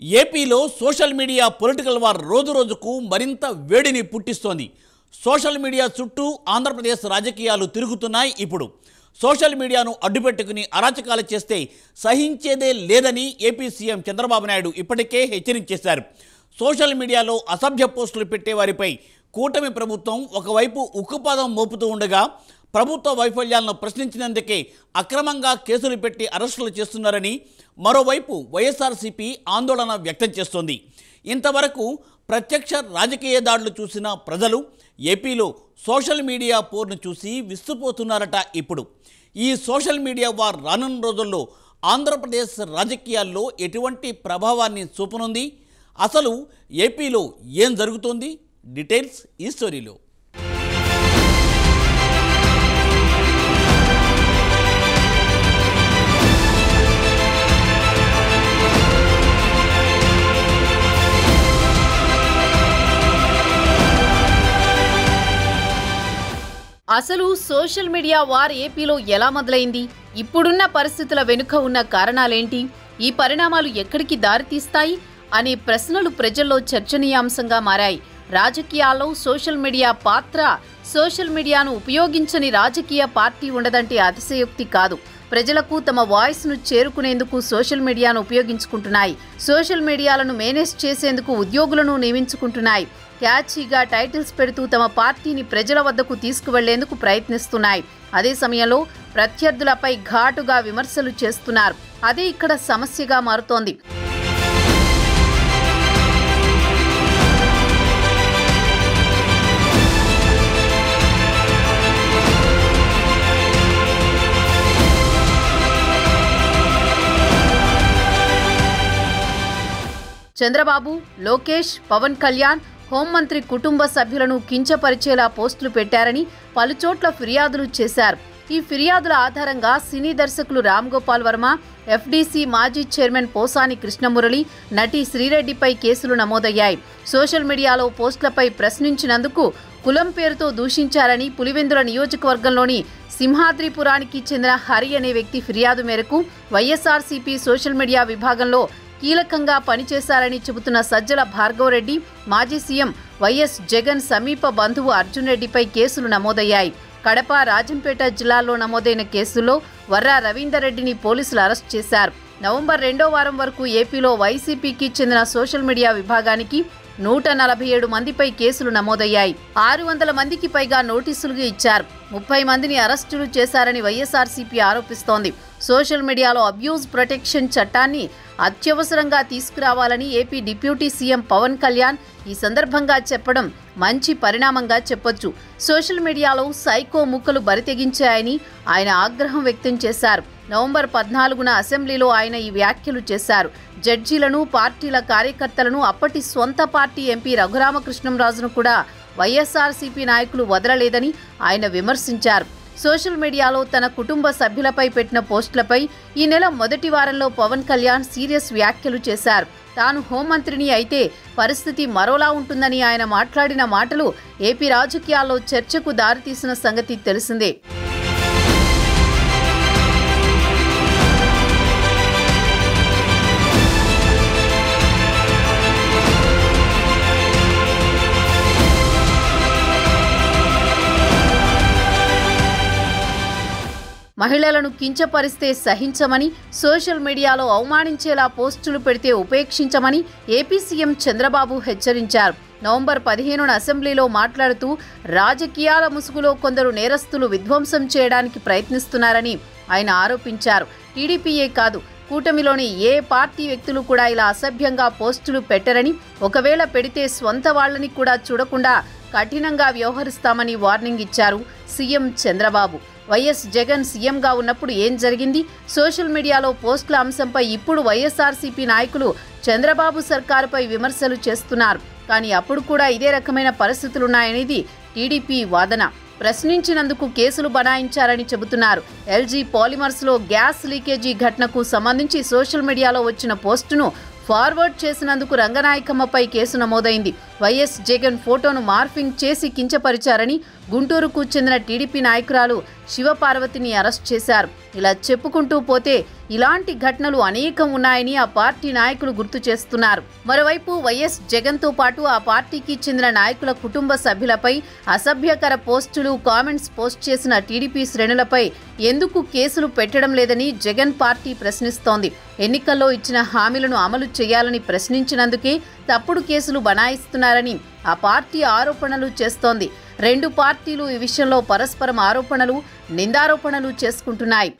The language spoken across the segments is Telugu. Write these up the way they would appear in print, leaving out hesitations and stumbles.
ఏపీలో సోషల్ మీడియా పొలిటికల్ వార్ రోజురోజుకు మరింత వేడిని పుట్టిస్తోంది. సోషల్ మీడియా చుట్టూ ఆంధ్రప్రదేశ్ రాజకీయాలు తిరుగుతున్నాయి. ఇప్పుడు సోషల్ మీడియాను అడ్డుపెట్టుకుని అరాచకాలు చేస్తే సహించేదే లేదని ఏపీ సీఎం చంద్రబాబు నాయుడు ఇప్పటికే హెచ్చరించేశారు. సోషల్ మీడియాలో అసభ్య పోస్టులు పెట్టేవారిపై కూటమి ప్రభుత్వం ఒకవైపు ఉక్కుపాదం మోపుతూ ఉండగా ప్రభుత్వ వైఫల్యాలను ప్రశ్నించినందుకే అక్రమంగా కేసులు పెట్టి అరెస్టులు చేస్తున్నారని మరోవైపు వైఎస్ఆర్సీపీ ఆందోళన వ్యక్తం చేస్తోంది. ఇంతవరకు ప్రత్యక్ష రాజకీయ దాడులు చూసిన ప్రజలు ఏపీలో సోషల్ మీడియా పోర్ను చూసి విస్తుపోతున్నారట. ఇప్పుడు ఈ సోషల్ మీడియా వార్ రానున్న రోజుల్లో ఆంధ్రప్రదేశ్ రాజకీయాల్లో ఎటువంటి ప్రభావాన్ని చూపనుంది? అసలు ఏపీలో ఏం జరుగుతోంది? డీటెయిల్స్ ఈ స్టోరీలో. అసలు సోషల్ మీడియా వార్ ఏపీలో ఎలా మొదలైంది? ఇప్పుడున్న పరిస్థితుల వెనుక ఉన్న కారణాలేంటి? ఈ పరిణామాలు ఎక్కడికి దారితీస్తాయి అనే ప్రశ్నలు ప్రజల్లో చర్చనీయాంశంగా మారాయి. రాజకీయాల్లో సోషల్ మీడియా పాత్ర, సోషల్ మీడియాను ఉపయోగించని రాజకీయ పార్టీ ఉండదంటే అతిశయోక్తి కాదు. ప్రజలకు తమ వాయిస్ను చేరుకునేందుకు సోషల్ మీడియాను ఉపయోగించుకుంటున్నాయి. సోషల్ మీడియాలను మేనేజ్ చేసేందుకు ఉద్యోగులను నియమించుకుంటున్నాయి. క్యాచీగా టైటిల్స్ పెడుతూ తమ పార్టీని ప్రజల వద్దకు తీసుకువెళ్లేందుకు ప్రయత్నిస్తున్నాయి. అదే సమయంలో ప్రత్యర్థులపై ఘాటుగా విమర్శలు చేస్తున్నారు. అదే ఇక్కడ సమస్యగా మారుతోంది. చంద్రబాబు, లోకేష్, పవన్ కళ్యాణ్ హోంమంత్రి కుటుంబ సభ్యులను కించపరిచేలా పోస్టులు పెట్టారని పలుచోట్ల ఫిర్యాదులు చేశారు. ఈ ఫిర్యాదుల ఆధారంగా సినీ దర్శకులు రామ్ గోపాల్ వర్మ, ఎఫ్డీసీ మాజీ చైర్మన్ పోసాని కృష్ణమురళి, నటి శ్రీరెడ్డిపై కేసులు నమోదయ్యాయి. సోషల్ మీడియాలో పోస్టులపై ప్రశ్నించినందుకు కులం పేరుతో దూషించారని పులివెందుల నియోజకవర్గంలోని సింహాద్రిపురానికి చెందిన హరి అనే వ్యక్తి ఫిర్యాదు మేరకు వైఎస్ఆర్సీపీ సోషల్ మీడియా విభాగంలో కీలకంగా పనిచేశారని చెబుతున్న సజ్జల భార్గవరెడ్డి, మాజీ సీఎం వైఎస్ జగన్ సమీప బంధువు అర్జున్ రెడ్డిపై కేసులు నమోదయ్యాయి. కడప, రాజంపేట జిల్లాల్లో నమోదైన కేసుల్లో వర్రా రవీందర్ రెడ్డిని పోలీసులు అరెస్ట్ చేశారు. నవంబర్ 2వ వారం వరకు ఏపీలో వైసీపీకి చెందిన సోషల్ మీడియా విభాగానికి 147 మందిపై కేసులు నమోదయ్యాయి. 600 మందికి పైగా నోటీసులు ఇచ్చారు. 30 మందిని అరెస్టులు చేశారని వైఎస్ఆర్సీపీ ఆరోపిస్తోంది. సోషల్ మీడియాలో అబ్యూజ్ ప్రొటెక్షన్ చట్టాన్ని అత్యవసరంగా తీసుకురావాలని AP deputy CM Pawan Kalyan ఈ సందర్భంగా చెప్పడం మంచి పరిణామంగా చెప్పొచ్చు. సోషల్ మీడియాలో సైకో ముక్కలు బరితెగించాయని ఆయన ఆగ్రహం వ్యక్తం చేశారు. నవంబర్ 14న అసెంబ్లీలో ఆయన ఈ వ్యాఖ్యలు చేశారు. జడ్జీలను, పార్టీల కార్యకర్తలను, అప్పటి సొంత పార్టీ ఎంపీ రఘురామకృష్ణంరాజును కూడా వైఎస్ఆర్సీపీ నాయకులు వదలలేదని ఆయన విమర్శించారు. సోషల్ మీడియాలో తన కుటుంబ సభ్యులపై పెట్టిన పోస్టులపై ఈ నెల మొదటి వారంలో పవన్ కళ్యాణ్ సీరియస్ వ్యాఖ్యలు చేశారు. తాను హోంమంత్రిని అయితే పరిస్థితి మరోలా ఉంటుందని ఆయన మాట్లాడిన మాటలు ఏపీ రాజకీయాల్లో చర్చకు దారితీసిన సంగతి తెలిసిందే. మహిళలను కించపరిస్తే సహించమని, సోషల్ మీడియాలో అవమానించేలా పోస్టులు పెడితే ఉపేక్షించమని ఏపీ సీఎం చంద్రబాబు హెచ్చరించారు. నవంబర్ 15న అసెంబ్లీలో మాట్లాడుతూ రాజకీయాల ముసుగులో కొందరు నేరస్తులు విధ్వంసం చేయడానికి ప్రయత్నిస్తున్నారని ఆయన ఆరోపించారు. టీడీపీయే కాదు, కూటమిలోని ఏ పార్టీ వ్యక్తులు కూడా ఇలా అసభ్యంగా పోస్టులు పెట్టరని, ఒకవేళ పెడితే స్వంత వాళ్ళని కూడా చూడకుండా కఠినంగా వ్యవహరిస్తామని వార్నింగ్ ఇచ్చారు సీఎం చంద్రబాబు. వైఎస్ జగన్ సీఎంగా ఉన్నప్పుడు ఏం జరిగింది? సోషల్ మీడియాలో పోస్టుల అంశంపై ఇప్పుడు వైఎస్ఆర్సీపీ నాయకులు చంద్రబాబు సర్కారుపై విమర్శలు చేస్తున్నారు. కానీ అప్పుడు కూడా ఇదే రకమైన పరిస్థితులున్నాయనేది టీడీపీ వాదన. ప్రశ్నించినందుకు కేసులు బనాయించారని చెబుతున్నారు. ఎల్జీ పాలిమర్స్లో గ్యాస్ లీకేజీ ఘటనకు సంబంధించి సోషల్ మీడియాలో వచ్చిన పోస్టును ఫార్వర్డ్ చేసినందుకు రంగనాయకమ్మపై కేసు నమోదైంది. వైఎస్ జగన్ ఫోటోను మార్ఫింగ్ చేసి కించపరిచారని గుంటూరుకు చెందిన టీడీపీ నాయకురాలు శివపార్వతిని అరెస్ట్ చేశారు. ఇలా చెప్పుకుంటూ పోతే ఇలాంటి ఘటనలు అనేకం ఉన్నాయని ఆ పార్టీ నాయకులు గుర్తు చేస్తున్నారు. మరోవైపు వైఎస్ జగన్తో పాటు ఆ పార్టీకి చెందిన నాయకుల కుటుంబ సభ్యులపై అసభ్యకర పోస్టులు, కామెంట్స్ పోస్ట్ చేసిన టీడీపీ శ్రేణులపై ఎందుకు కేసులు పెట్టడం లేదని జగన్ పార్టీ ప్రశ్నిస్తోంది. ఎన్నికల్లో ఇచ్చిన హామీలను అమలు చేయాలని ప్రశ్నించినందుకే తప్పుడు కేసులు బనాయిస్తున్నారని ఆ పార్టీ ఆరోపణలు చేస్తోంది. రెండు పార్టీలు ఈ విషయంలో పరస్పరం ఆరోపణలు, నిందారోపణలు చేసుకుంటున్నాయి.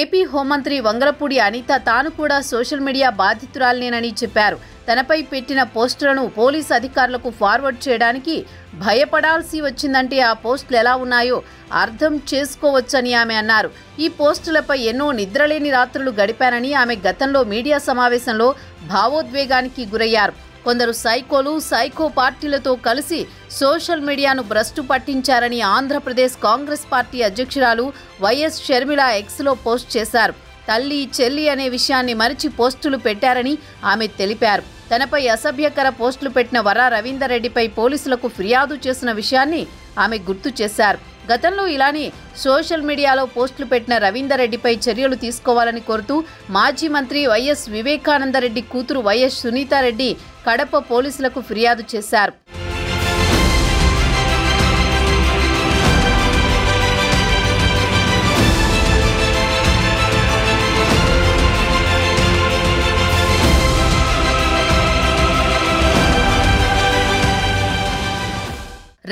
ఏపీ హోంమంత్రి వంగలపూడి అనిత తాను కూడా సోషల్ మీడియా బాధితురాలినేనని చెప్పారు. తనపై పెట్టిన పోస్టులను పోలీసు అధికారులకు ఫార్వర్డ్ చేయడానికి భయపడాల్సి వచ్చిందంటే ఆ పోస్టులు ఎలా ఉన్నాయో అర్థం చేసుకోవచ్చని ఆమె అన్నారు. ఈ పోస్టులపై ఎన్నో నిద్రలేని రాత్రులు గడిపానని ఆమె గతంలో మీడియా సమావేశంలో భావోద్వేగానికి గురయ్యారు. కొందరు సైకోలు, సైకో పార్టీలతో కలిసి సోషల్ మీడియాను భ్రష్టు పట్టించారని ఆంధ్రప్రదేశ్ కాంగ్రెస్ పార్టీ అధ్యక్షురాలు వైఎస్ షర్మిల ఎక్స్లో పోస్ట్ చేశారు. తల్లి, చెల్లి అనే విషయాన్ని మరిచి పోస్టులు పెట్టారని ఆమె తెలిపారు. తనపై అసభ్యకర పోస్టులు పెట్టిన వరా రవీందర్ రెడ్డిపై పోలీసులకు ఫిర్యాదు చేసిన విషయాన్ని ఆమె గుర్తు చేశారు. గతంలో ఇలానే సోషల్ మీడియాలో పోస్టులు పెట్టిన రవీందర్ రెడ్డిపై చర్యలు తీసుకోవాలని కోరుతూ మాజీ మంత్రి వైఎస్ వివేకానందరెడ్డి కూతురు వైఎస్ సునీతారెడ్డి కడప పోలీసులకు ఫిర్యాదు చేశారు.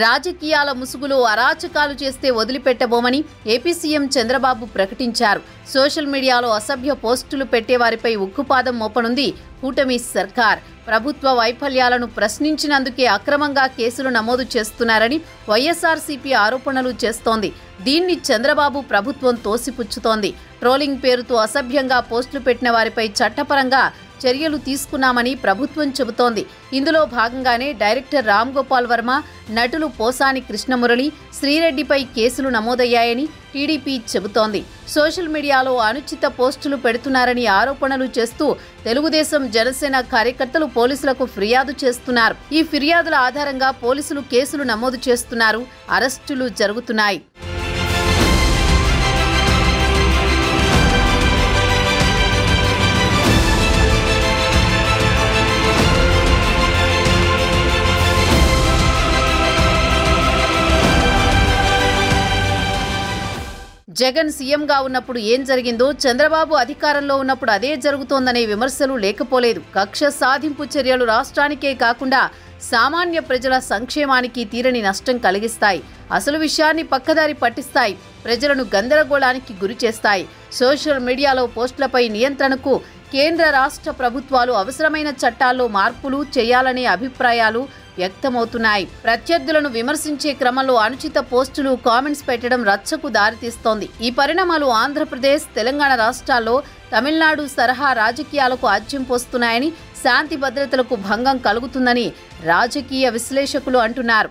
రాజకీయాల ముసుగులో అరాచకాలు చేస్తే వదిలిపెట్టబోమని ఏపీ సీఎం చంద్రబాబు ప్రకటించారు. సోషల్ మీడియాలో అసభ్య పోస్టులు పెట్టేవారిపై ఉక్కుపాదం మోపనుంది కూటమి సర్కార్. ప్రభుత్వ వైఫల్యాలను ప్రశ్నించినందుకే అక్రమంగా కేసులు నమోదు చేస్తున్నారని వైఎస్ఆర్సీపీ ఆరోపణలు చేస్తోంది. దీన్ని చంద్రబాబు ప్రభుత్వం తోసిపుచ్చుతోంది. ట్రోలింగ్ పేరుతో అసభ్యంగా పోస్టులు పెట్టిన వారిపై చట్టపరంగా చర్యలు తీసుకున్నామని ప్రభుత్వం చెబుతోంది. ఇందులో భాగంగానే డైరెక్టర్ రామ్ గోపాల్ వర్మ, నటులు పోసాని కృష్ణమురళి, శ్రీరెడ్డిపై కేసులు నమోదయ్యాయని టీడీపీ చెబుతోంది. సోషల్ మీడియాలో అనుచిత పోస్టులు పెడుతున్నారని ఆరోపణలు చేస్తూ తెలుగుదేశం, జనసేన కార్యకర్తలు పోలీసులకు ఫిర్యాదు చేస్తున్నారు. ఈ ఫిర్యాదుల ఆధారంగా పోలీసులు కేసులు నమోదు చేస్తున్నారు. అరెస్టులు జరుగుతున్నాయి. జగన్ సీఎంగా ఉన్నప్పుడు ఏం జరిగిందో చంద్రబాబు అధికారంలో ఉన్నప్పుడు అదే జరుగుతోందనే విమర్శలు లేకపోలేదు. కక్ష సాధింపు చర్యలు రాష్ట్రానికే కాకుండా సామాన్య ప్రజల సంక్షేమానికి తీరని నష్టం కలిగిస్తాయి. అసలు విషయాన్ని పక్కదారి పట్టిస్తాయి. ప్రజలను గందరగోళానికి గురి చేస్తాయి. సోషల్ మీడియాలో పోస్టులపై నియంత్రణకు కేంద్ర రాష్ట్ర ప్రభుత్వాలు అవసరమైన చట్టాల్లో మార్పులు చేయాలనే అభిప్రాయాలు వ్యక్తమవుతున్నాయి. ప్రత్యర్థులను విమర్శించే క్రమంలో అనుచిత పోస్టులు, కామెంట్స్ పెట్టడం రచ్చకు దారితీస్తోంది. ఈ పరిణామాలు ఆంధ్రప్రదేశ్, తెలంగాణ రాష్ట్రాల్లో తమిళనాడు సరహా రాజకీయాలకు ఆజ్యం పోస్తున్నాయని, శాంతి భద్రతలకు భంగం కలుగుతుందని రాజకీయ విశ్లేషకులు అంటున్నారు.